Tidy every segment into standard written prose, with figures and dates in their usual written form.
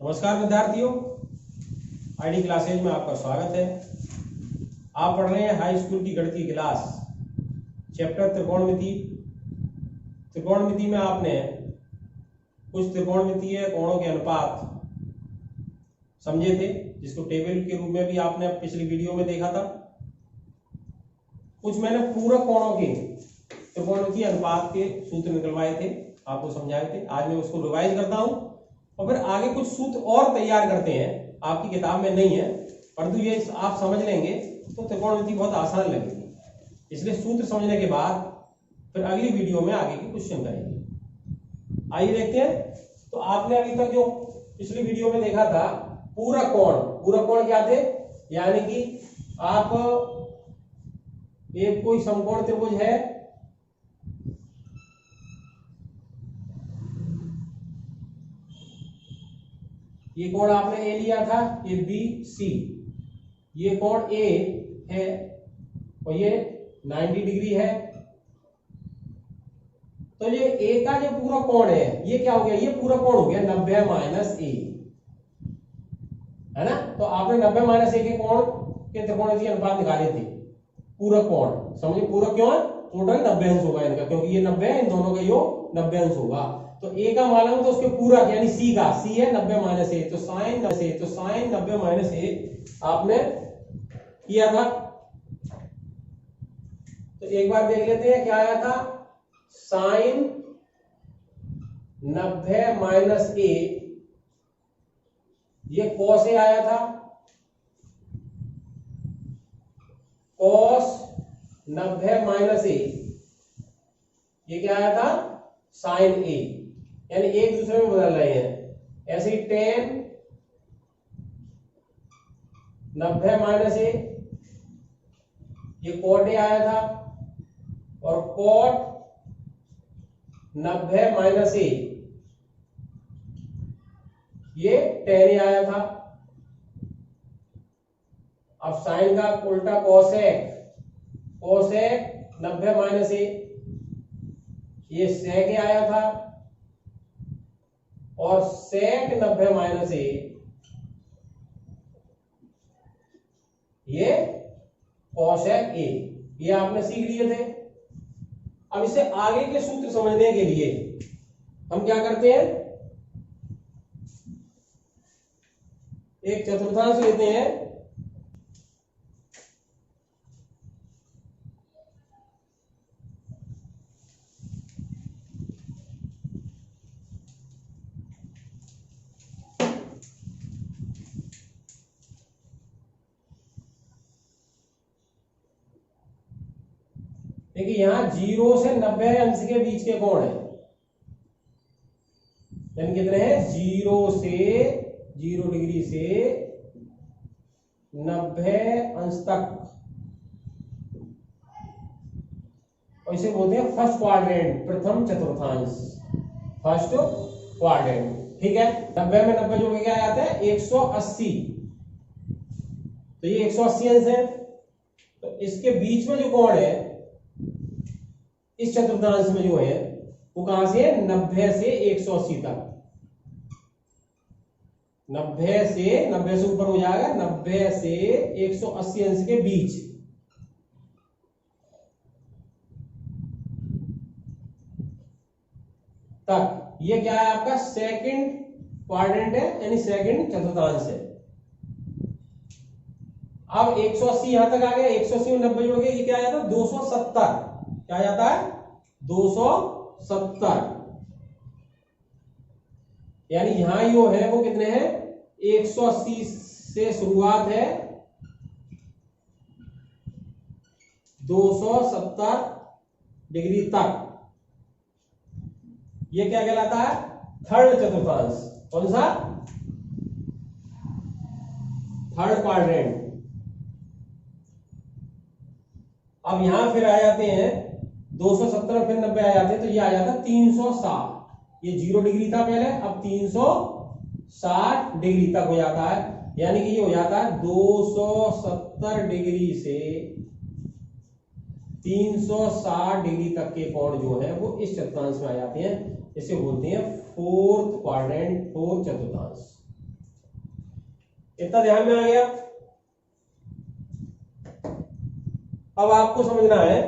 नमस्कार विद्यार्थियों, ID classes में आपका स्वागत है। आप पढ़ रहे हैं हाई स्कूल की गणित की क्लास, चैप्टर त्रिकोणमिति। त्रिकोणमिति में आपने कुछ त्रिकोणमितीय कोणों के अनुपात समझे थे, जिसको टेबल के रूप में भी आपने पिछली वीडियो में देखा था। कुछ मैंने पूरक कोणों के त्रिकोणमितीय अनुपात के सूत्र निकलवाए थे, आपको समझाए थे। आज मैं उसको रिवाइज करता हूं और फिर आगे कुछ सूत्र और तैयार करते हैं। आपकी किताब में नहीं है, परंतु ये आप समझ लेंगे तो त्रिकोणमिति बहुत आसान लगेगी। इसलिए सूत्र समझने के बाद फिर अगली वीडियो में आगे के क्वेश्चन करेंगे। आइए देखते हैं। तो आपने अभी तक जो पिछली वीडियो में देखा था पूरक कोण। पूरक कोण क्या थे? यानी कि आप एक कोई समकोण त्रिभुज है, ये कोण आपने ए लिया था, ये बी सी, ये कोण ए है और ये 90 डिग्री है। तो ये ए का जो पूरक कोण है ये क्या हो गया? ये पूरक कोण हो गया 90 माइनस ए, है ना। तो आपने 90 माइनस ए के कोण के त्रिकोणमितीय अनुपात निकाले थे। पूरक कोण समझिए, पूरक क्यों है? टोटल 90 अंश होगा इनका, क्योंकि ये 90 है, इन दोनों का योग 90 अंश होगा। तो ए का मालूम तो उसके पूरक यानी सी का, सी है 90 माइनस ए, तो साइन 90 माइनस ए आपने किया था। तो एक बार देख लेते हैं क्या आया था। साइन 90 माइनस ए, ये कॉस ए आया था। कॉस 90 माइनस ए, ये क्या आया था? साइन ए, यानी एक दूसरे में बदल रहे हैं। ऐसे ही टेन 90 माइनस ए, ये कॉट ए आया था, और कॉट 90 माइनस ए, ये टेन ए आया था। अब साइन का उल्टा कोसेक, कोसेक 90 माइनस ए, ये सेक ए आया था, और सेक 90 माइनस ए, ये कोसेक ए। ये आपने सीख लिए थे। अब इसे आगे के सूत्र समझने के लिए हम क्या करते हैं, एक चतुर्थांश लेते हैं। देखिए यहां 0 से 90 अंश के बीच के कोण है, यानी कितने हैं? 0 डिग्री से 90 अंश तक, और इसे बोलते हैं फर्स्ट क्वाड्रेंट, प्रथम चतुर्थांश, फर्स्ट क्वाड्रेंट। ठीक है, 90 में 90 जोड़ के क्या आता है? 180। तो ये 180 अंश है। तो इसके बीच में जो कोण है इस चतुर्थांश में जो है वो कहां से है? 90 से 180 तक। 90 से ऊपर हो जाएगा, 90 से 180 अंश के बीच। तक ये क्या है? आपका सेकंड क्वाड्रेंट है, यानी सेकंड चतुर्थांश है। अब 180 यहां तक आ गया, 180 में 90 जोड़ के ये क्या आ जाता है? 270। क्या आ जाता है? 270। यानी यहां जो है वो कितने हैं? 180 से शुरुआत है, 270 डिग्री तक। ये क्या कहलाता है? थर्ड चतुर्थांश। कौन सा? Third quadrant. अब यहां फिर आ जाते हैं 270, फिर 90 आ जाते हैं, तो ये आ जाता है 360। ये 0 डिग्री था पहले, अब 360 डिग्री तक हो जाता है। यानी कि ये हो जाता है 270 डिग्री से 360 डिग्री तक के कोण जो है वो इस चतुर्थांश में आ जाते हैं। इसे बोलते हैं फोर्थ क्वाड्रेंट, फोर्थ चतुर्थांश। इतना ध्यान में आ गया। अब आपको समझना है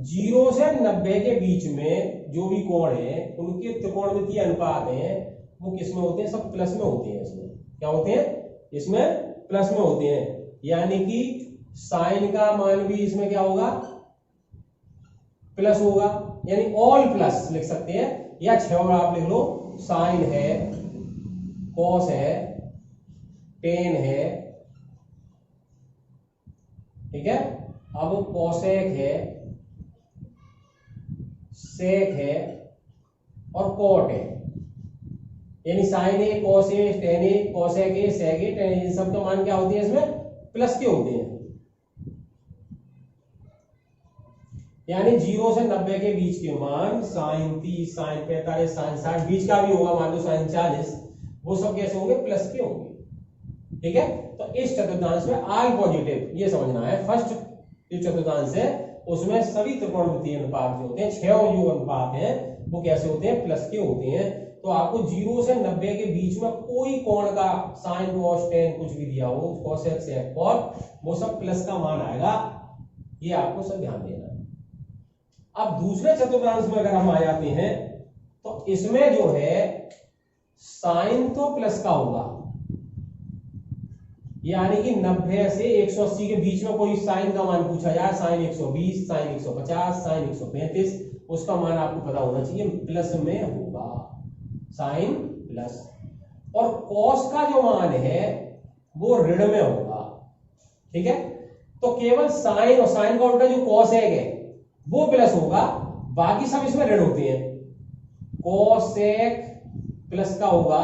0 से 90 के बीच में जो भी कोण है उनके त्रिकोणमितीय अनुपात हैं वो किस में होते हैं? सब प्लस में होते हैं। इसमें क्या होते हैं? इसमें प्लस में होते हैं। यानी कि साइन का मान भी इसमें क्या होगा? प्लस होगा, यानी ऑल प्लस लिख सकते हैं, या 6 और आप लिख लो, साइन है, कॉस है, टेन है, ठीक है। अब कोसेक है, सेक है और कॉट है, यानी sine A, cos A, tan A, cosec A, sec A, tan A, इन सब का मान क्या होते हैं? इसमें प्लस के होते हैं। यानी 0 से 90 के बीच के मान साइन 30, साइन 45, साइन 60, बीच का भी होगा मान लो साइन 40, वो सब कैसे होंगे? प्लस के होंगे, ठीक है। तो इस चतुर्थांश में आल पॉजिटिव, ये समझना है। फर्स्ट जो चतुर्थांश है उसमें सभी त्रिकोणमितीय अनुपात जो होते हैं, 6 और जो अनुपात हैं वो कैसे होते हैं? प्लस के होते हैं। तो आपको 0 से 90 के बीच में कोई कोण का साइन, कॉस, टेन कुछ भी दिया हो, कोसेक, सेक, कॉट, वो सब प्लस का मान आएगा। ये आपको सब ध्यान देना है। अब दूसरे चतुर्थांश में अगर हम आ जाते हैं तो इसमें जो है साइन तो प्लस का होगा, यानी कि 90 से 180 के बीच में कोई साइन का मान पूछा जाए, साइन 120, साइन 150, साइन 135, उसका मान आपको पता होना चाहिए प्लस में होगा, साइन प्लस। और कॉस का जो मान है वो ऋण में होगा, ठीक है। तो केवल साइन और साइन का उल्टा जो कॉसेक है वो प्लस होगा, बाकी सब इसमें ऋण होते हैं। कॉसेक प्लस का होगा,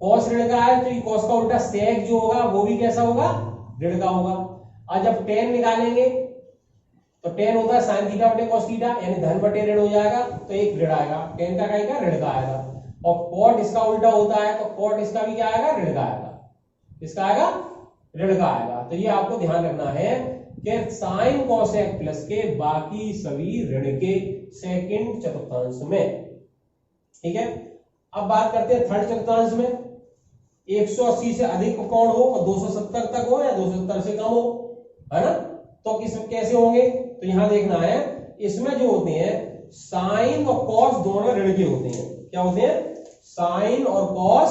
कॉस ऋण का है तो कॉस का उल्टा सेक जो होगा वो भी कैसा होगा? ऋण का होगा। और जब टेन निकालेंगे तो टेन होता है साइन थीटा बटे कॉस थीटा, यानी धन बटे ऋण हो जाएगा, तो एक ऋण आएगा, टेन का क्या ऋण का आएगा। और कॉट इसका उल्टा होता है तो कॉट इसका भी क्या आएगा? ऋण का आएगा। इसका आएगा? ऋण का आएगा। तो ये आपको ध्यान रखना है कि साइन कॉसेक प्लस के, बाकी सभी ऋण के सेकंड चतुर्थांश में, ठीक है। अब बात करते हैं थर्ड चतुर्थांश में। 180 से अधिक कोण हो और 270 तक हो या 270 से कम हो, है ना, तो किस कैसे होंगे? तो यहां देखना है, इसमें जो होते हैं साइन और कॉस दोनों ऋण के होते हैं। क्या होते हैं? साइन और कॉस,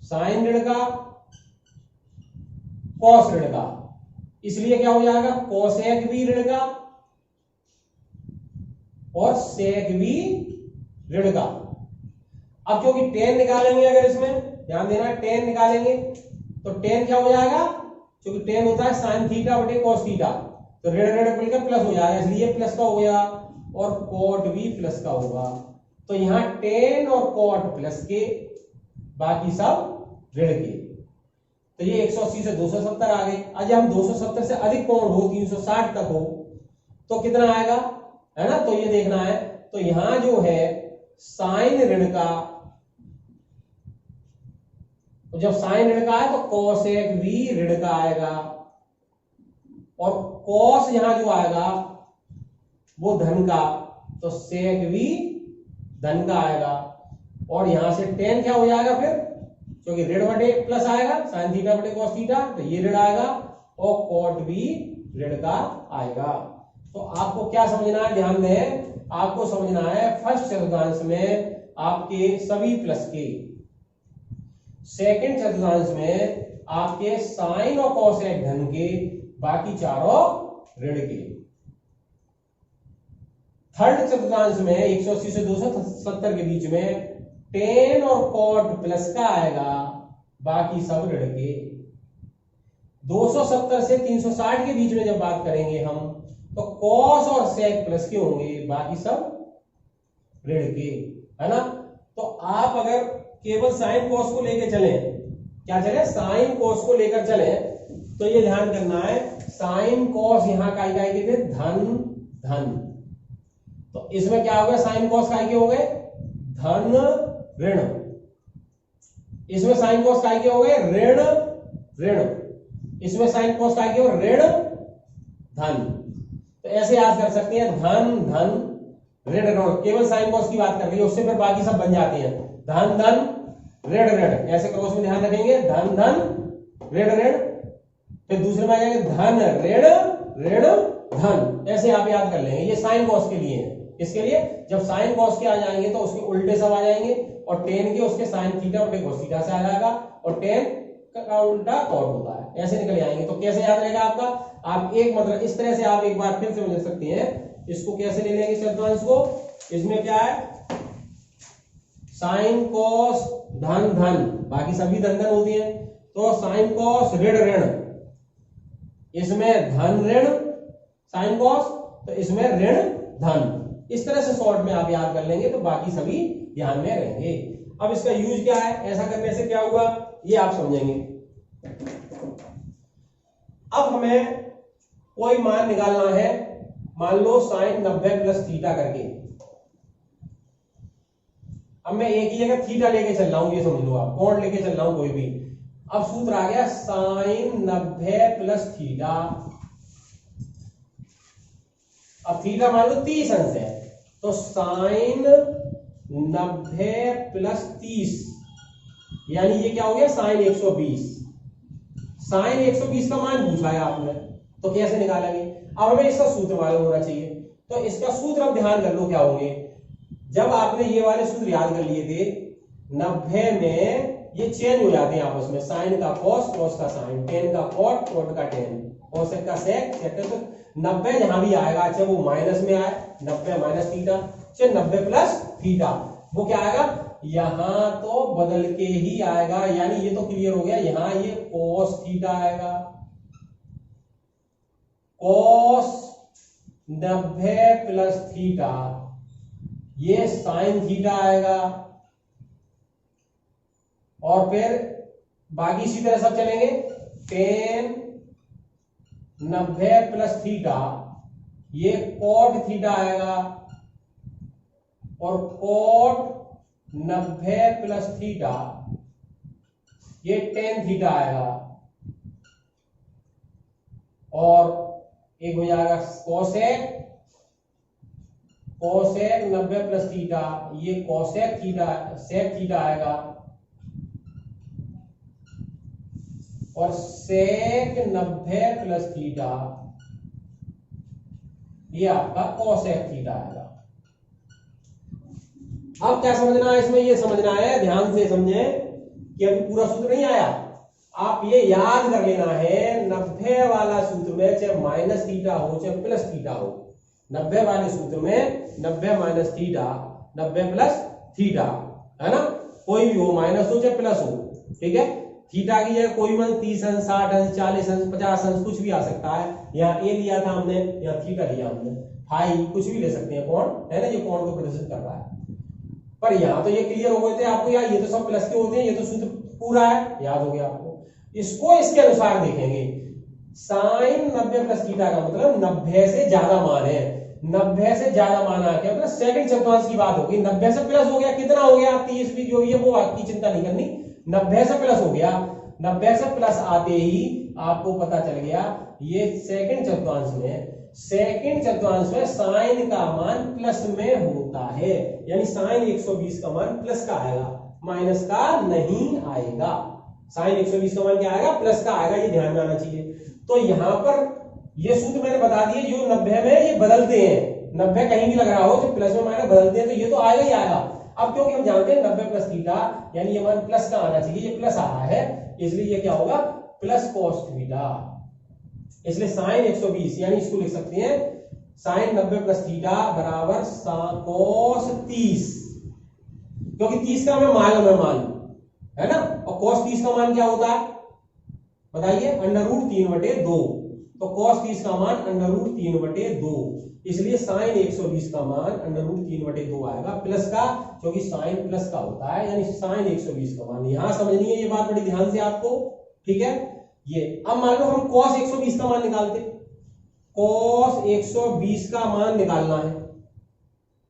साइन ऋण का, कॉस ऋण का, इसलिए क्या हो जाएगा? कोसेक भी ऋण का और सेक भी ऋण का। अब क्योंकि टेन निकालेंगे, अगर इसमें ध्यान देना, टेन निकालेंगे तो टेन क्या हो जाएगा? क्योंकि टेन होता है साइन थीटा बटे कॉस थीटा, तो ऋण ऋण मिलकर प्लस हो जाएगा, इसलिए प्लस का हो गया। और कॉट भी प्लस का होगा। तो यहां टेन और कॉट प्लस के, बाकी सब ऋण के। तो ये 180 से 270 आ गए। आज हम 270 से अधिक कोण हो, 360 तक हो, तो कितना आएगा, है ना। तो ये देखना है। तो यहां जो है साइन ऋण का, तो जब साइन ऋण का है तो कोसेक भी ऋण का आएगा, और कॉस यहां जो आएगा वो धन का, तो सेक भी धन का आएगा। और यहां से टेन क्या हो जाएगा फिर? क्योंकि ऋण बटे प्लस आएगा, साइन थीटा बटे कॉस थीटा, तो ये ऋण आएगा, और कॉट भी ऋण का आएगा। तो आपको क्या समझना है? ध्यान दें, आपको समझना है फर्स्ट चतुर्थांश में आपके सभी प्लस के, सेकंड चतुर्थांश में आपके साइन और कोसेक धन के, बाकी चारों ऋण के। थर्ड चतुर्थांश में 180 से 270 के बीच में टेन और कॉट प्लस का आएगा, बाकी सब ऋण के। 270 से 360 के बीच में जब बात करेंगे हम, तो कॉस और सेक प्लस के होंगे, बाकी सब ऋण के, है ना। तो आप अगर केवल साइन कॉस को लेकर चले, क्या चले? साइन कॉस को लेकर चले, तो ये ध्यान करना है, साइन कॉस यहां काय काय के थे? धन धन। तो इसमें क्या हो गया? साइन कॉस काय के हो गए? धन ऋण। इसमें साइन कॉस काय के हो गए? ऋण ऋण। इसमें साइन कॉस काय के हो? ऋण धन। तो ऐसे याद कर सकते हैं, धन धन ऋण ऋण, केवल साइन कॉस की बात कर रही है, उससे फिर बाकी सब बन जाते हैं, धन धन ऋण ऋण, ऐसे क्रॉस में ध्यान रखेंगे, धन धन ऋण ऋण, फिर दूसरे में आ जाएंगे धन ऋण ऋण धन, ऐसे आप याद कर लेंगे। ये साइन कॉस के लिए है। इसके लिए जब साइन कॉस के आ जाएंगे तो उसके उल्टे सब आ जाएंगे, और टेन के उसके साइन थीटा बटे कॉस थीटा से आ जाएगा, और टेन का उल्टा कॉट होता है, ऐसे निकल आएंगे। तो कैसे याद रहेगा आपका, आप एक मतलब इस तरह से आप एक बार फिर से समझ सकते हैं। इसको कैसे ले लेंगे चतुर्थांश को, इसमें क्या है, साइन कॉस धन धन, बाकी सभी धन धन होती है, तो साइन कॉस ऋण ऋण, इसमें धन ऋण साइन कॉस, तो इसमें ऋण धन, इस तरह से शॉर्ट में आप याद कर लेंगे तो बाकी सभी ध्यान में रहेंगे। अब इसका यूज क्या है, ऐसा करने से क्या हुआ ये आप समझेंगे। अब हमें कोई मान निकालना है, मान लो साइन 90 प्लस थीटा करके, अब मैं एक ही जगह थीटा लेके चल रहा हूं, ये समझ लो आप, कोण लेके चल रहा हूं कोई भी। अब सूत्र आ गया साइन 90 प्लस थीटा, अब थीटा मान लो 30 अंश है, तो साइन 90 प्लस 30, यानी ये क्या हो गया साइन 120। साइन 120 का मान पूछा है आपने, तो कैसे निकालेंगे, अब हमें इसका सूत्र मालूम होना चाहिए। तो इसका सूत्र अब ध्यान कर लो क्या होंगे, जब आपने ये वाले सूत्र याद कर लिए थे, 90 में ये चेंज हो जाते हैं आपस में, साइन का कॉस, कॉस का साइन, टेन का कॉट, कॉट का टेन, कोसेक का सेक, सेक का, तो 90 जहां भी आएगा, चाहे वो माइनस में आए 90 माइनस थीटा, चाहे 90 प्लस थीटा, वो क्या आएगा, यहां तो बदल के ही आएगा, यानी ये तो क्लियर हो गया, यहां ये कॉस थीटा आएगा, कॉस 90 प्लस थीटा, ये साइन थीटा आएगा, और फिर बाकी इसी तरह सब चलेंगे, टेन 90 प्लस थीटा, ये कॉट थीटा आएगा, और कॉट 90 प्लस थीटा, ये टेन थीटा आएगा, और एक हो जाएगा कोसेक, कोसेक 90 प्लस थीटा, ये कोसेक थीटा, सेक थीटा आएगा, और सेक 90 प्लस थीटा, ये आपका कोसेक थीटा आएगा। अब क्या समझना है इसमें, ये समझना है, ध्यान से समझे कि अभी पूरा सूत्र नहीं आया, आप ये याद कर लेना है, 90 वाला सूत्र में चाहे माइनस थीटा हो चाहे प्लस थीटा हो, 90 वाले सूत्र में 90 माइनस थीटा, 90 प्लस थीटा, है ना, कोई भी हो, माइनस हो चाहे प्लस हो, ठीक है। थीटा की जगह कोई मान 30 अंश, 60 अंश, 40 अंश, 50 अंश, कुछ भी आ सकता है। यहाँ ए लिया था हमने, यहाँ थीटा लिया हमने, फाई कुछ भी ले सकते हैं, कोण है ना, ये कोण को प्रदर्शित कर रहा है। पर यहाँ तो ये क्लियर हो गए थे आपको, यार ये तो सब प्लस के होते हैं, ये तो सूत्र पूरा है, याद हो गया आपको। इसको इसके अनुसार देखेंगे, साइन 90 प्लस थीटा का मतलब 90 से ज्यादा मान है, 90 से ज्यादा मान आ गया, मतलब सेकंड चतुर्थांश की बात होगी। 90 से प्लस हो गया, कितना हो गया 30 भी जो भी है वो आपकी चिंता नहीं करनी, 90 से प्लस हो गया, 90 से प्लस आते ही आपको पता चल गया ये सेकंड चतुर्थांश में, सेकंड चतुर्थांश में साइन का मान प्लस में होता है, यानी साइन 120 का मान प्लस का आएगा, माइनस का नहीं आएगा। साइन 120 का मान क्या आएगा, प्लस का आएगा, ये ध्यान में आना चाहिए। तो यहां पर ये सूत्र मैंने बता दिए, जो 90 में ये बदलते हैं, 90 कहीं भी लग रहा हो तो प्लस में माइनस बदलते हैं, तो ये तो आएगा ही आएगा। अब क्योंकि हम जानते हैं 90 प्लस थीटा, यानी ये मान प्लस का आना चाहिए, ये प्लस आ रहा है, इसलिए ये क्या होगा, प्लस कॉस थीटा, इसलिए साइन 120, यानी इसको लिख सकते हैं साइन 90 प्लस थीटा बराबर कॉस 30, क्योंकि 30 का हमें मालूम है मान, है ना, और कॉस 30 का मान क्या होता है बताइए, √3/2, तो कॉस 30 का मान √3/2, इसलिए साइन 120 का मान √3/2 आएगा, प्लस का, क्योंकि साइन प्लस का होता है, यानी साइन 120 का मान। यहां समझनी है ये बात बड़ी ध्यान से आपको, ठीक है। ये अब मान लो हम cos 120 का मान निकालते, cos 120 का मान निकालना है।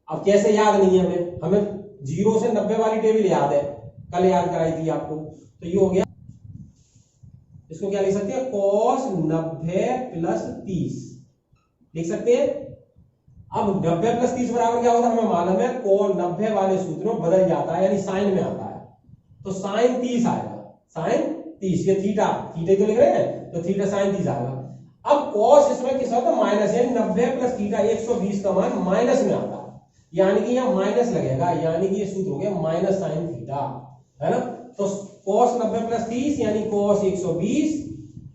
अब कैसे याद नहीं है हमें, हमें 0 से 90 वाली टेबल याद है, कल याद कराई थी आपको, तो ये हो गया, इसको क्या लिख सकते हैं, cos 90 प्लस 30 लिख सकते हैं, अब 90 प्लस 30 बराबर क्या होता है हमें मालूम है, को 90 वाले सूत्र में बदल जाता है, यानी साइन में आता है, तो साइन 30 आएगा, साइन 30, ये थीटा थीटा जो लिख रहे हैं तो थीटा साइन 30 आएगा। अब कॉस इसमें किस होता है माइनस, यानी 90 प्लस थीटा 120 का मान माइनस में आता है, यानी कि यहाँ माइनस लगेगा, यानी कि ये सूत्र हो गया माइनस साइन थीटा, है ना। तो कॉस 90 प्लस 30 यानी कॉस 120,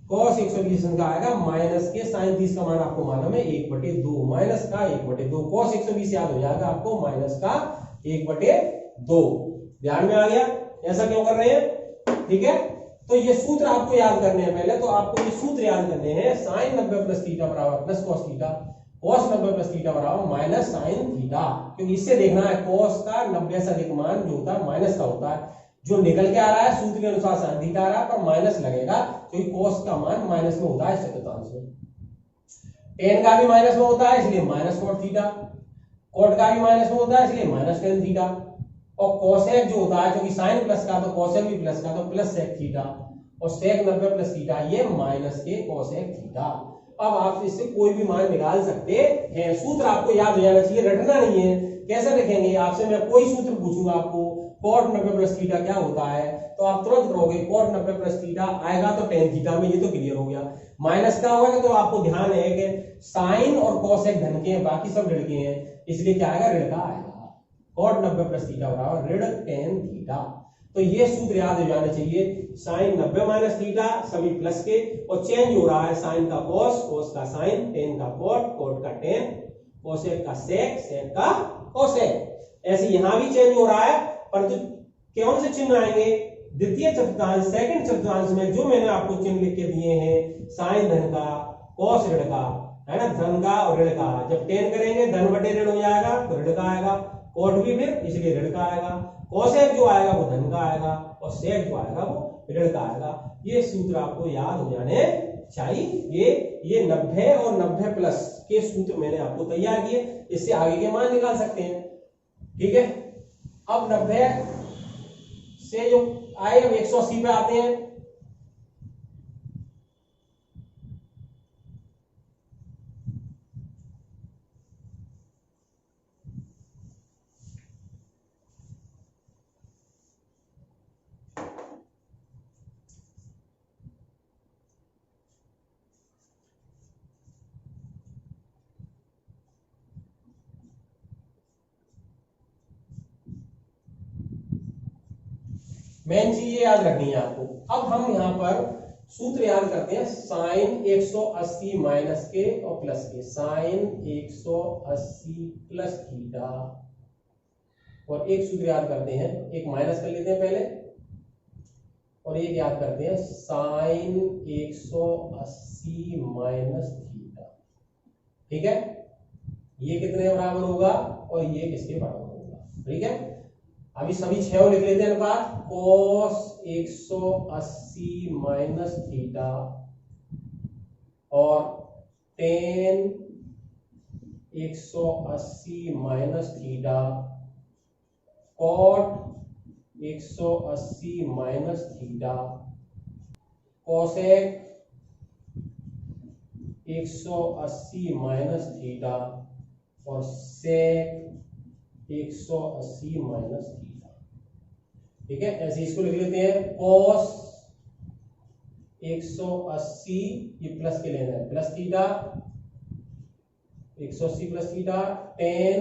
कॉस 120 का आएगा माइनस के साइन 30 का मान आपको मालूम है 1/2, माइनस का 1/2, कॉस 120 याद हो जाएगा आपको माइनस का 1/2। ध्यान में आ गया, ऐसा क्यों कर रहे हैं, ठीक है। तो ये सूत्र आपको याद करने हैं, पहले तो आपको ये सूत्र याद करने हैं, साइन 90 प्लस थीटा बराबर plus cos theta, cos 90 plus theta बराबर माइनस साइन थीटा, क्योंकि इससे देखना है कॉस का 90 से अधिक मान जो होता है माइनस का होता है, जो निकल के आ रहा है सूत्र के अनुसार साइन थीटा आ रहा है पर माइनस लगेगा, क्योंकि कॉस का मान माइनस में होता है इस चतुर्थांश में, टेन का भी माइनस में होता है इसलिए माइनस कॉट थीटा, कॉट का भी माइनस में होता है इसलिए माइनस टेन थीटा, और कोसेक जो होता है क्योंकि साइन प्लस का तो कोसेक भी प्लस का तो प्लस सेक थीटा, और सेक 90 प्लस थीटा ये माइनस के कोसेक थीटा। अब आप इससे कोई भी मान निकाल सकते हैं, सूत्र आपको याद हो जाना चाहिए, रटना नहीं है। कैसे लिखेंगे, आपसे मैं कोई सूत्र पूछूंगा आपको कॉट 90 प्लस थीटा क्या होता है, तो आप तुरंत करोगे कॉट 90 प्लस थीटा आएगा तो टेन थीटा में, ये तो क्लियर हो गया। माइनस का होगा तो आपको ध्यान है कि साइन और कोसेक धन के हैं, बाकी सब ऋण के हैं, इसलिए क्या आएगा ऋण का आएगा, कॉट 90 प्लस थीटा बराबर ऋण टेन थीटा। तो ये सूत्र याद हो जाना चाहिए, साइन 90 माइनस थीटा सभी प्लस के, और चेंज हो रहा है साइन का कॉस, कॉस का साइन, टेन का कॉट, कॉट का टेन, कोसेक का सेक, सेक का कोसेक। ऐसे यहां भी चेंज हो रहा है, परंतु कौन से चिन्ह आएंगे, द्वितीय चतुर्थांश सेकंड चतुर्थांश में जो मैंने आपको चिन्ह लिख के दिए हैं, साइन धन का, कॉस ऋण का, है ना, धन का और ऋण का, जब टेन करेंगे धन बटे ऋण हो जाएगा तो ऋण का आएगा, कोट भी फिर इसलिए ऋण का आएगा, कोसेक जो आएगा वो धन का आएगा, और सेक जो आएगा वो ऋण का आएगा। ये सूत्र आपको याद हो जाने चाहिए। ये 90 और 90 प्लस के सूत्र मैंने आपको तैयार किए, इससे आगे के मान निकाल सकते हैं, ठीक है। अब 90 से जो आए अब 180 पे आते हैं, मेन चीज ये याद रखनी है आपको। अब हम यहां पर सूत्र याद करते हैं, साइन 180 माइनस के और प्लस के, साइन 180 प्लस थीटा, और एक सूत्र याद करते हैं, एक माइनस कर लेते हैं पहले, और एक याद करते हैं साइन 180 माइनस थीटा, ठीक है। ये कितने बराबर होगा और ये किसके बराबर होगा, ठीक है। अभी सभी 6 लिख लेते हैं अनुपात, cos 180 माइनस थीटा और tan 180 minus theta, cot 180 minus theta, cosec 180 minus theta और sec 180 माइनस थीटा, ठीक है। ऐसे इसको लिख लेते हैं, cos 180 ये प्लस के लेना है, plus theta 180 plus theta, tan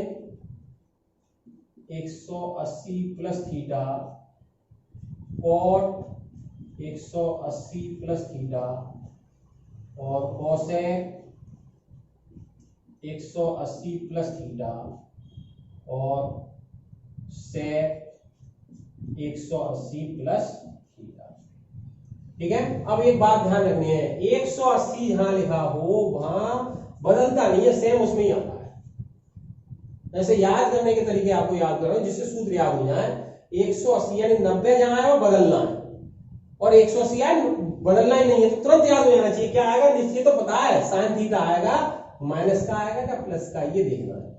180 plus theta, cot 180 plus theta और cosec 180 प्लस थीटा और sec 180 प्लस थीटा, ठीक है। अब एक बात ध्यान रखनी है, 180 जहां लिखा हो वहां बदलता नहीं है, सेम उसमें ही आता है। ऐसे याद करने के तरीके आपको याद करो जिससे सूत्र याद हो जाए। 180 यानी 90 जहां है वो बदलना है, और 180 यानी बदलना ही नहीं है, तो तुरंत याद हो जाना चाहिए क्या आएगा, निश्चित तो पता है साइन थीटा आएगा, माइनस का आएगा क्या प्लस का, ये देखना है,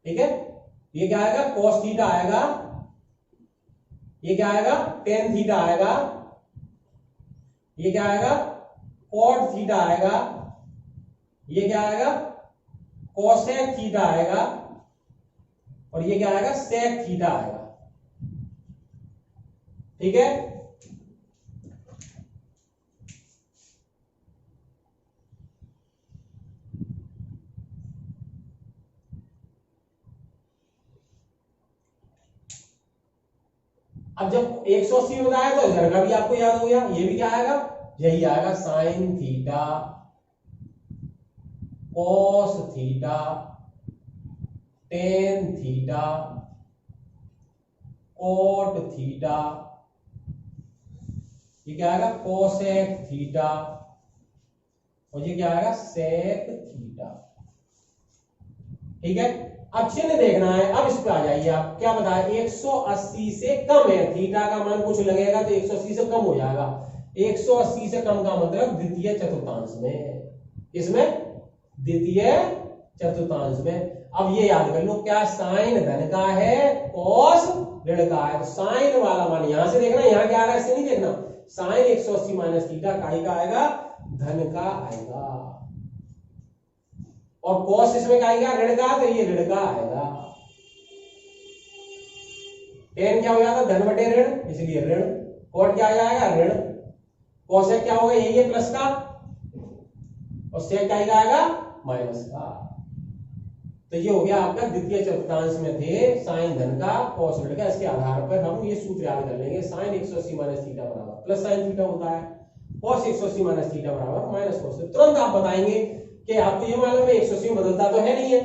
ठीक है। ये क्या आएगा, cos थीटा आएगा, ये क्या आएगा, tan थीटा आएगा, ये क्या आएगा, cot थीटा आएगा, ये क्या आएगा, कोसेक थीटा आएगा और ये क्या आएगा, सेक थीटा आएगा। ठीक है, अब जब 180 बताया तो इधर का भी आपको याद हो गया, ये भी क्या आएगा, यही आएगा, sine theta cos theta tan theta cot theta, ये क्या आएगा, कोसेक थीटा, और ये क्या आएगा, सेक थीटा। ठीक है, अब चिन्ह देखना है। अब इस पे आ जाइए, आप क्या बताया, 180 से कम है, थीटा का मान कुछ लगेगा तो 180 से कम हो जाएगा। 180 से कम का मतलब द्वितीय चतुर्थांश में, इसमें द्वितीय चतुर्थांश में। अब ये याद कर लो, क्या साइन धन का है, कॉस ऋण का है, तो साइन वाला मान यहां से देखना, यहां क्या आ रहा है इससे नहीं देखना, साइन 180 माइनस थीटा काई का आएगा, धन का आएगा, और कॉस इसमें क्या आएगा, ऋण का, तो ये ऋण का आएगा। टेन क्या हो जाता, धन बटे ऋण, इसलिए ऋण, कोट क्या आ जाएगा, ऋण, कोसेक क्या होगा, यही है प्लस का, और सेक क्या आएगा, माइनस का। तो ये हो गया आपका द्वितीय चतुर्थांश में थे साइन धन का कॉस ऋण का। इसके आधार पर हम ये सूत्र याद कर लेंगे, साइन 180 माइनस थीटा बराबर प्लस साइन थीटा होता है, कॉस 180 माइनस थीटा बराबर माइनस कॉस। तुरंत आप बताएंगे कि आपको ये मालूम है 180 में बदलता तो है नहीं है,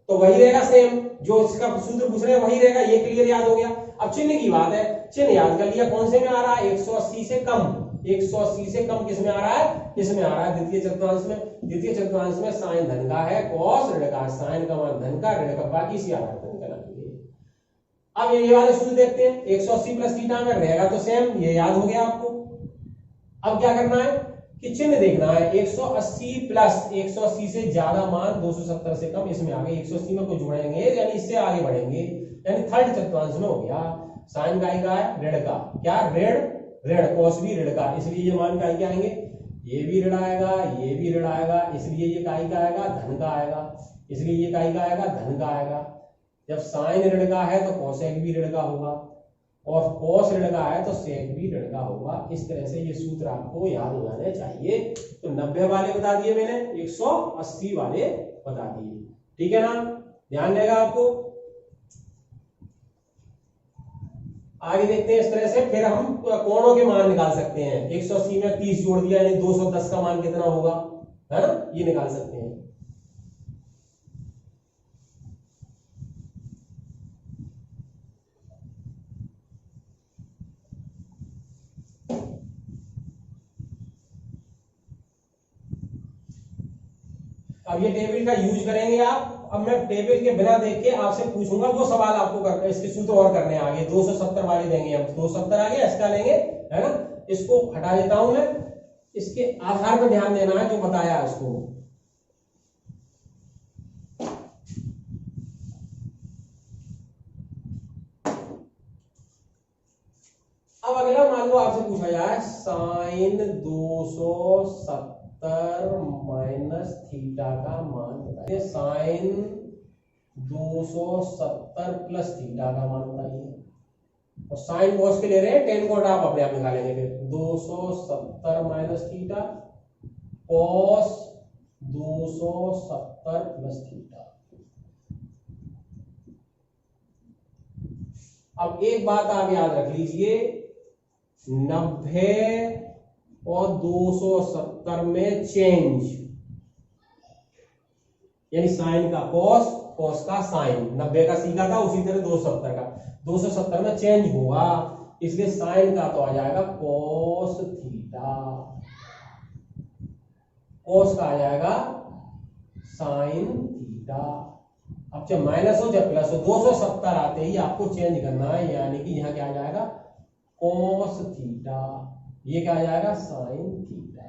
तो वही रहेगा सेम, जो इसका सूत्र पूछ रहे हैं वही रहेगा, ये क्लियर याद हो गया। अब चिन्ह की बात है, चिन्ह याद कर लिया, कौन से में आ रहा है, 180 से कम, 180 से कम किस में आ रहा है, इसमें आ रहा है द्वितीय चतुर्थांश में। द्वितीय चतुर्थांश में साइन धन का है, कॉस ऋण का, साइन का मान धन का, ऋण का, बाकी इसी आधार पर निकालेंगे। अब ये वाले सूत्र देखते हैं, 180 प्लस थीटा में रहेगा तो सेम, ये याद हो गया आपको। अब क्या करना है कि चिन्ह देखना है, 180 प्लस 180 से ज्यादा मान 270 से कम, इसमें आगे 180 में को जोड़ेंगे यानी इससे आगे बढ़ेंगे, यानी थर्ड चतुर्थांश में हो गया। साइन का है ऋण का, क्या ऋण, ऋण, कॉस भी ऋण का, इसलिए ये मान काय के आएंगे, ये भी ऋण आएगा, ये भी ऋण आएगा, इसलिए ये काय का आएगा, धन का आएगा, इसलिए ये काय का आएगा, धन का आएगा। जब साइन ऋण का है तो कोसेक भी ऋण का होगा, और कॉस ऋण का है तो सेक भी ऋण का होगा। इस तरह से ये सूत्र आपको याद हो जाने चाहिए। तो 90 वाले बता दिए मैंने, 180 वाले बता दिए, ठीक है ना, ध्यान रहेगा आपको। आगे देखते हैं, इस तरह से फिर हम कोणों के मान निकाल सकते हैं। 180 में 30 जोड़ दिया यानी 210 का मान कितना होगा, है ना, ये निकाल सकते हैं। अब ये टेबल का यूज करेंगे आप। अब मैं टेबल के बिना देख के आपसे पूछूंगा, वो सवाल आपको करना, इसके सूत्र और करने आगे 270 वाले देंगे हम, 270 आ गया, इसका लेंगे, है ना, इसको हटा देता हूं मैं, इसके आधार पर ध्यान देना है जो बताया इसको। अब अगला मान लो आपसे पूछा जाए साइन 270 माइनस थीटा का मान बताइए, साइन 270 प्लस थीटा का मान बताइए, और साइन कॉस के ले रहे हैं, टेन कोट आप अपने आप निकालेंगे। फिर 270 minus theta cos 270 plus theta. अब एक बात आप याद रख लीजिए, 90 और 270 में चेंज, यानी साइन का कॉस, कॉस का साइन, 90 का सीखा था, उसी तरह 270 का, 270 में चेंज होगा, इसलिए साइन का तो आ जाएगा कॉस थीटा, कॉस का आ जाएगा साइन थीटा। अब चाहे माइनस हो चाहे प्लस हो, 270 आते ही आपको चेंज करना है, यानी कि यहां क्या आ जाएगा, कॉस थीटा, ये क्या आ जाएगा, साइन थीटा,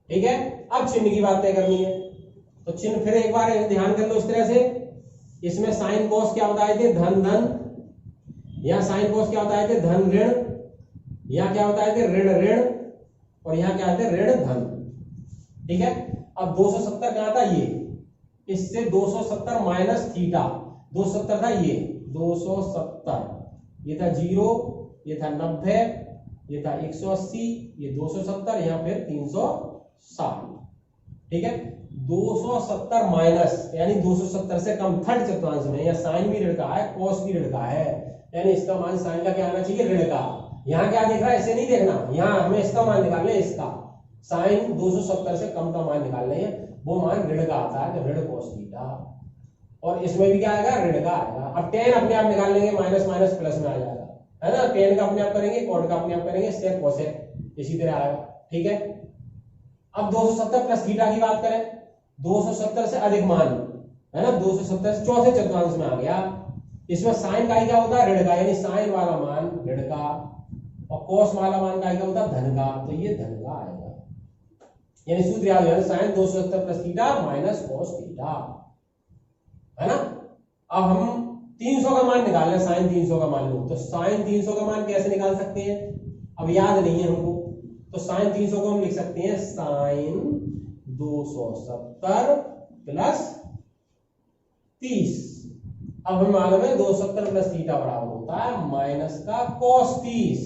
ठीक है। अब चिन्ह की बात तय करनी है, तो चिन्ह फिर एक बार ध्यान कर लो इस तरह से। इसमें साइन कॉस क्या बताए थे, धन धन, यहां साइन कॉस क्या बताए थे, धन ऋण, यहां क्या बताए थे, ऋण ऋण, और यहां क्या थे, ऋण धन, ठीक है। अब 270 कहाँ था, ये इससे 270 माइनस थीटा, 270 था ये 270, ये था 0, ये था 90, ये था 180, ये 270, यहाँ फिर 360। ठीक है, 270 माइनस यानी 270 से कम थर्ड चतुर्थांश में, या साइन भी ऋण का है कॉस भी ऋण का है, यानी इसका मान साइन का क्या आना चाहिए, ऋण का। यहाँ क्या दिख रहा है, इसे नहीं देखना, यहाँ हमें इसका मान निकालना है, इसका साइन 270 से कम का मान निकालना है, वो मान ऋण का आता है, तो ऋण cos थीटा। और इसमें भी क्या आएगा, ऋण का आएगा। अब tan अपने आप निकाल लेंगे, माइनस माइनस प्लस में आ जाएगा, है ना, tan का अपने आप करेंगे, cot का अपने आप करेंगे, sec cosec इसी तरह आएगा। ठीक है, अब 270 प्लस थीटा की बात करें, 270 से अधिक मान, है ना, 270 से चौथे चतुर्थांश में आ गया, इसमें साइन का ही क्या होता है, ऋण का, यानी साइन वाला मान ऋण का, और cos वाला मान का क्या होता है, धन का, तो ये धन का आएगा। यानी सूत्र याद है, sine 270 plus theta minus cos theta, है ना। अब हम 300 का मान निकाल लें, साइन 300 का मान लो, तो साइन 300 का मान कैसे निकाल सकते हैं, अब याद नहीं है हमको, तो साइन 300 को हम लिख सकते हैं साइन 270 प्लस 30। अब हमें मालूम है 270 प्लस थीटा बराबर होता है माइनस का cos 30,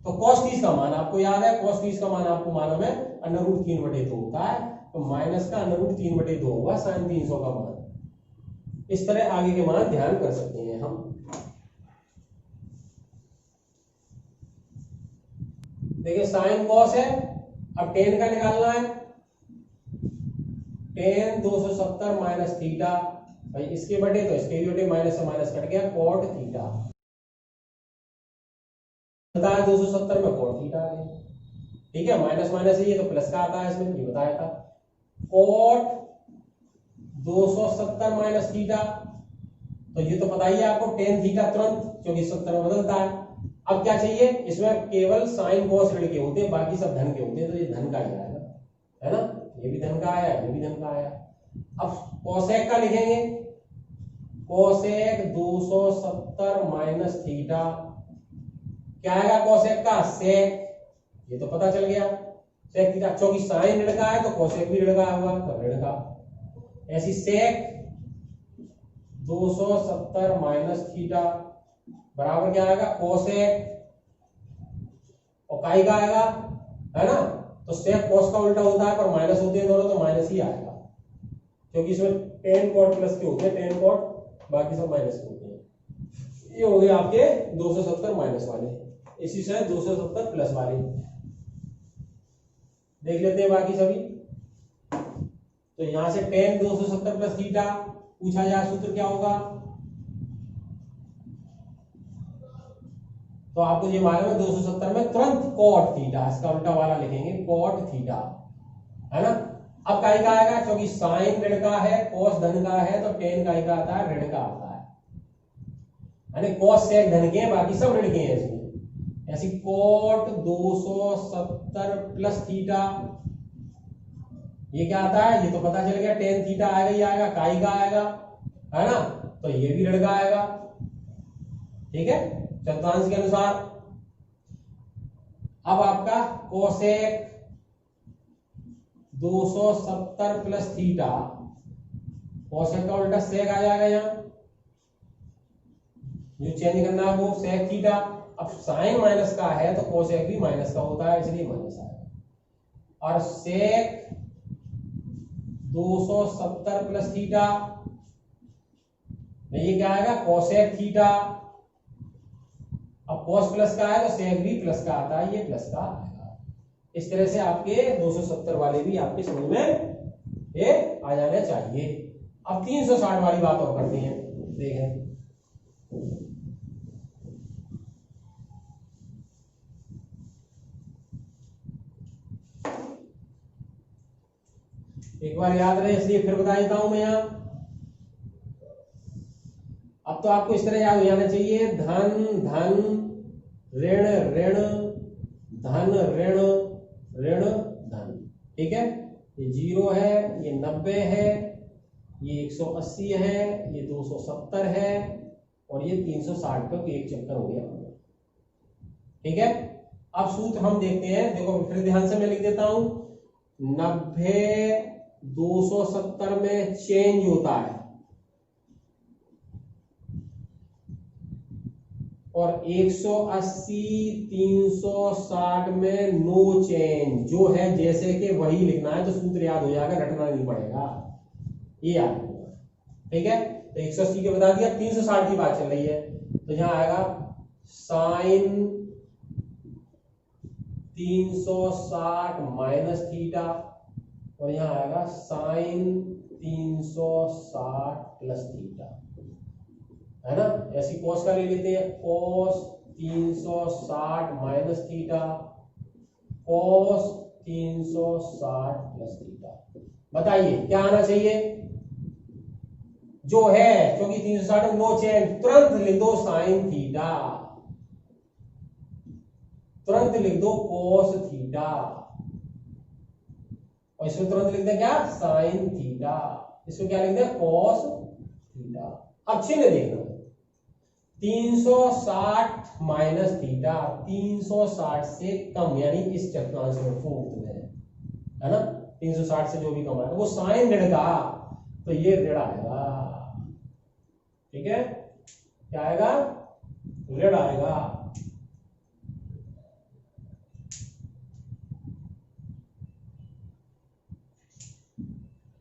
तो cos 30 का मान आपको याद है, cos 30 का मान आपको मालूम है √3/2 होता है, तो माइनस का √3/2 होगा साइन 300 का मान। इस तरह आगे के मान ध्यान कर सकते हैं हम। देखिए साइन cos है, अब tan का निकालना है, tan 270 माइनस थीटा, भाई इसके बटे तो इसके भी बटे, माइनस से माइनस कट गया, cot थीटा, 270 में cot थीटा आ गया। ठीक है, माइनस माइनस है, ये तो प्लस का आता है, इसमें ये बताया था, cot 270 माइनस थीटा, तो ये तो पता ही है आपको, tan थीटा तुरंत, क्योंकि 70 में बदलता है। अब क्या चाहिए, इसमें केवल साइन cos ऋण के होते हैं, बाकी सब धन के होते हैं, तो ये धन का ही आएगा, है ना, ये भी धन का आया, ये भी धन का आया। अब cosec का लिखेंगे, cosec 270 माइनस थीटा, क्या आएगा cosec का, sec, ये तो पता चल गया, sec थीटा, क्योंकि साइन ऋण का है तो cosec भी ऋण का होगा, तो ऋण का। ऐसी sec 270 माइनस थीटा बराबर क्या आएगा, cosec, और काई का आएगा, है ना, तो sec cos का उल्टा होता है, पर माइनस होते हैं दोनों, तो माइनस ही आएगा, क्योंकि इसमें tan cot प्लस के होते हैं, tan cot, बाकी सब माइनस के होते हैं। ये हो गए आपके 270 माइनस वाले, इसी से 270 प्लस वाले देख लेते हैं बाकी सभी। तो यहां से tan 270 प्लस थीटा पूछा जाए, सूत्र क्या होगा, तो आपको ये मालूम है 270 में तुरंत cot थीटा, इसका उल्टा वाला लिखेंगे cot थीटा, है ना। अब काई का आएगा, क्योंकि साइन ऋण का है, cos धन का है, तो tan काई का आता है, ऋण का आता है, यानी cos sec धन के हैं, बाकी सब ऋण के हैं इसमें। ऐसी cot 270 प्लस थीटा, ये क्या आता है, ये तो पता चल गया, tan थीटा आएगा ही आएगा, काई का आएगा, है ना, तो ये भी ऋण का आएगा। ठीक है, चतुर्थांश के अनुसार। अब आपका cosec 270 प्लस थीटा, cosec का उल्टा sec आ जाएगा, यहाँ जो चेंज करना है वो sec थीटा। अब साइन माइनस का है तो cosec भी माइनस का होता है, इसलिए माइनस आएगा, और sec 270 प्लस थीटा, ये क्या आएगा, cosec थीटा। अब cos प्लस का है तो sec भी प्लस का आता है, ये प्लस का आएगा। इस तरह से आपके 270 वाले भी आपके समझ में ये आ जाना चाहिए। अब 360 वाली बात और करते हैं, देखें एक बार याद रहे, इसलिए फिर बता देता हूं मैं यहां। अब तो आपको इस तरह याद हो जाना चाहिए, धन धन ऋण ऋण धन ऋण ऋण धन। ठीक है, ये 0 है, ये 90 है, ये 180 है, ये 270 है, और ये 360 पे एक चक्कर हो गया। ठीक है, अब सूत्र हम देखते हैं, देखो फिर ध्यान से मैं लिख देता हूं, 90 270 में चेंज होता है और 180 360 में नो चेंज, जो है जैसे कि वही लिखना है। तो सूत्र याद हो जाएगा, रटना नहीं पड़ेगा, ये याद होगा। ठीक है, तो 180 के बता दिया, 360 की बात चल रही है, तो यहां आएगा साइन 360 माइनस थीटा और यहां आएगा साइन 360 प्लस थीटा, है ना। ऐसी कॉस का ले लेते हैं, cos 360 minus theta, cos 360 plus theta. बताइए क्या आना चाहिए, जो है क्योंकि 360 नो चेंज, तुरंत लिख दो साइन थीटा, तुरंत लिख दो कॉस थीटा, और इसमें तुरंत लिख दे क्या, साइन थीटा, इसमें क्या लिख दे, कॉस थीटा। अब चिन्ह देखना, 360 माइनस थीटा 360 से कम, यानी इस चतुर्थांश में है ना, 360 से जो भी कम आएगा वो साइन ऋण का, तो ये ऋण आएगा। ठीक है, क्या आएगा, ऋण आएगा।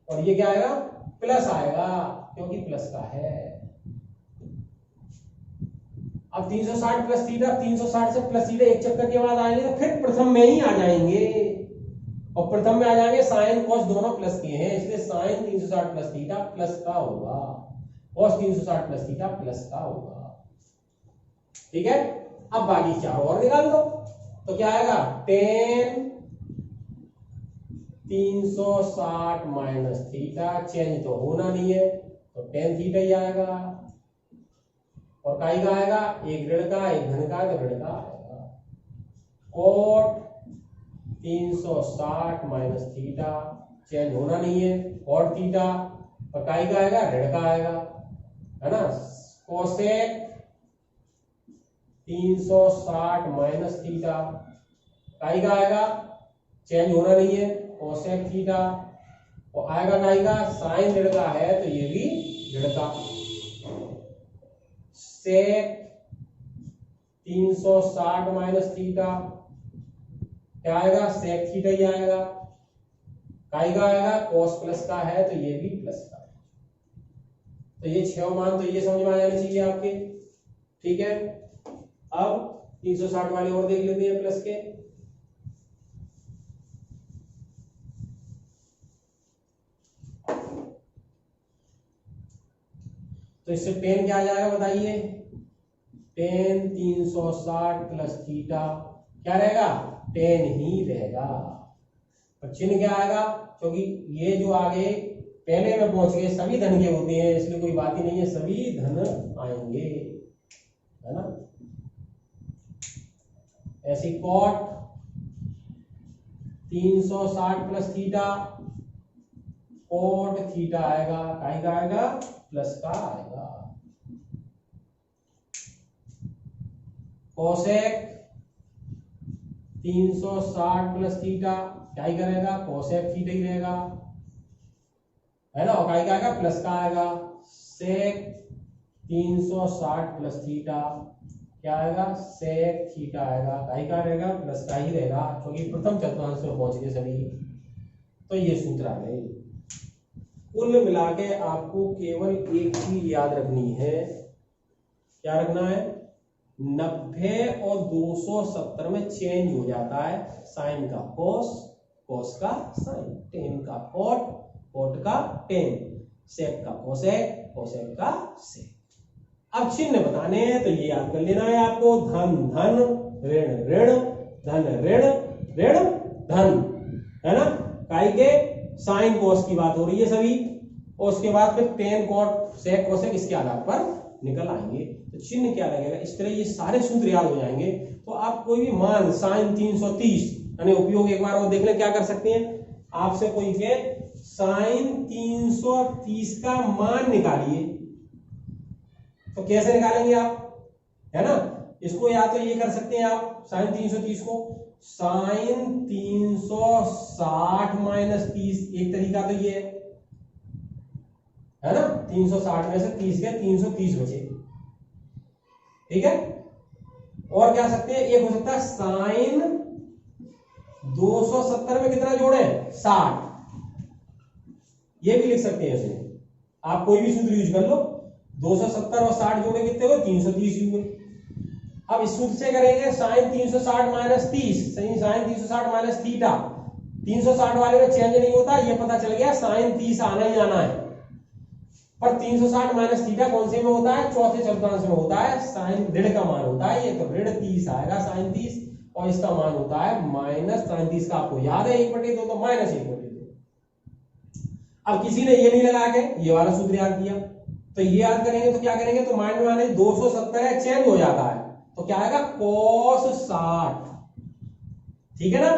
और ये क्या आएगा, प्लस आएगा, क्योंकि प्लस का है। अब 360 प्लस थीटा, 360 से प्लस थीटा एक चक्कर के बाद आएंगे तो फिर प्रथम में ही आ जाएंगे, और प्रथम में आ जाएंगे, साइन कॉस दोनों प्लस के हैं, इसलिए साइन 360 प्लस थीटा प्लस का होगा, कॉस 360 प्लस थीटा प्लस का होगा। ठीक है, अब बाकी चार और निकाल दो, तो क्या आएगा, टेन 360 माइनस थीटा, चेंज तो होना नहीं है तो टेन थीटा ही आएगा, और काई का आएगा, एक ऋण का एक धन का, तो ऋण का आएगा। कोट 360 माइनस थीटा, चेंज होना नहीं है, कोट थीटा, और काई का आएगा, ऋण का आएगा, है ना। कोसेक 360 माइनस थीटा, काई का आएगा, चेंज होना नहीं है, कोसेक थीटा, और आएगा काई का, साइन ऋण का है तो ये भी ऋण का। सेक 360 माइनस थीटा, क्या आएगा, सेक थीटा ही आएगा, काई का आएगा, कोस प्लस का है तो ये भी प्लस का है। तो ये 6 मान तो ये समझ में आ जाने चाहिए आपके। ठीक है, अब 360 वाले और देख लेते हैं प्लस के। तो इससे टेन क्या आ जाएगा बताइए, टेन 360 प्लस थीटा क्या रहेगा, टेन ही रहेगा। और चिन्ह क्या आएगा, क्योंकि ये जो आगे पहले में पहुंच गए सभी धन के होते हैं, इसलिए कोई बात ही नहीं है, सभी धन आएंगे, है ना। ऐसी cot 360 plus theta, cot theta आएगा, काई का आएगा, प्लस का आएगा। कोसेक 360 प्लस थीटा, काई का रहेगा, कोसेक थीटा ही रहेगा, है ना, और काई का आएगा, प्लस का आएगा। सेक 360 प्लस थीटा, क्या आएगा, सेक थीटा आएगा, काई का रहेगा, प्लस का ही रहेगा, क्योंकि प्रथम चतुर्थांश में पहुंच गए सभी। तो ये सूत्र आ गए। कुल मिला के आपको केवल एक चीज याद रखनी है, क्या रखना है, 90 और 270 में चेंज हो जाता है, साइन का कोस, कोस का साइन, टेन का कोट, कोट का टेन, सेक का कोसेक, कोसेक का सेक। अब चिन्ह बताने हैं तो ये याद कर लेना है आपको, धन धन, ऋण ऋण, धन ऋण, ऋण धन, है ना। काई के साइन कोस की बात हो रही है सभी, और उसके बाद फिर टेन कोट सेक कोसेक इसके आधार पर निकल आएंगे। तो चिन्ह क्या लगेगा, इस तरह ये सारे सूत्र याद हो जाएंगे। तो आप कोई भी मान साइन 330 यानी उपयोग एक बार और देख ले, क्या कर सकते हैं, आपसे कोई के साइन 330 का मान निकालिए, तो कैसे निकालेंगे आप, है ना। इसको या तो ये कर सकते हैं आप साइन 330 को, साइन 360 माइनस 30, एक तरीका तो ये है ना, 360 में से 30 गए, 330 बचे, ठीक है। और क्या सकते हैं, एक हो सकता है साइन 270 में कितना जोड़े, 60, ये भी लिख सकते हैं इसे, आप कोई भी सूत्र यूज कर लो, 270 और 60 जोड़े कितने हुए, 330 हुए। अब इस सूत्र से करेंगे साइन 360 माइनस 30, सही, साइन 360 माइनस थीटा, 360 वाले में चेंज नहीं होता, ये पता चल गया साइन 30 आना ही आना है। पर 360 माइनस थीटा कौन से में होता है, चौथे चतुर्थांश में होता है, साइन ऋण का मान होता है ये, तो ऋण 30 आएगा साइन 30, और इसका मान होता है माइनस साइन 30 का, आपको याद है 1/2 तो माइनस 1/2। अब किसी ने ये नहीं लगा के ये वाला सूत्र याद किया, तो ये याद करेंगे तो क्या करेंगे, तो माइंड में आने 270 है, चेंज हो जाता है, तो क्या आएगा cos 60, ठीक है ना,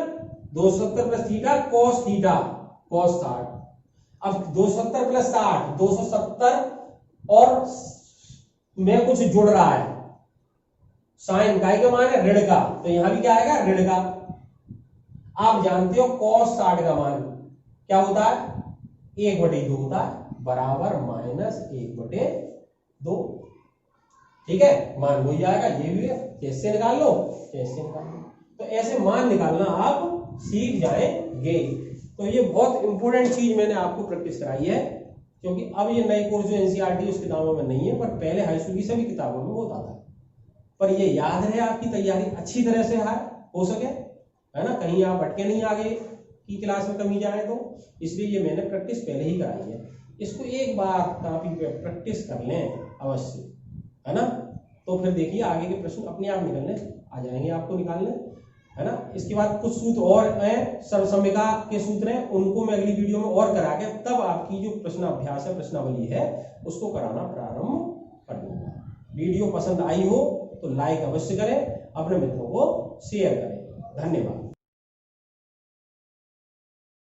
270 plus theta cos theta, cos 60। अब 270 प्लस 60, 270 और में कुछ जुड़ रहा है, साइन का ही मान है ऋण का, तो यहां भी क्या आएगा, ऋण का। आप जानते हो cos 60 का मान क्या होता है, 1/2 होता है, बराबर माइनस 1/2, ठीक है, मान हो जाएगा, ये भी है, कैसे निकाल लो, कैसे निकाल लो, तो ऐसे मान निकालना आप सीख जाएंगे। तो ये बहुत इंपॉर्टेंट चीज मैंने आपको प्रैक्टिस कराई है, क्योंकि अब ये नए कोर्स जो एनसीईआरटी उस किताबों में नहीं है, पर पहले हाई स्कूल की सभी किताबों में होता था। पर ये याद रहे, आपकी तैयारी अच्छी तरह से हो सके, है ना, कहीं आप अटके नहीं आगे की क्लास में कमी जाए तो, इसलिए ये मैंने प्रैक्टिस पहले ही कराई है। इसको एक बार कॉपी पे प्रैक्टिस कर लें अवश्य, है ना, तो फिर देखिए आगे के प्रश्न अपने आप निकलने आ जाएंगे आपको निकालने, है ना। इसके बाद कुछ सूत्र और हैं, सर्वसम्यका के सूत्र हैं, उनको मैं अगली वीडियो में और करा के तब आपकी जो प्रश्न अभ्यास है, प्रश्नावली है, उसको कराना प्रारंभ कर दूंगा। वीडियो पसंद आई हो तो लाइक अवश्य करें, अपने मित्रों को शेयर करें। धन्यवाद।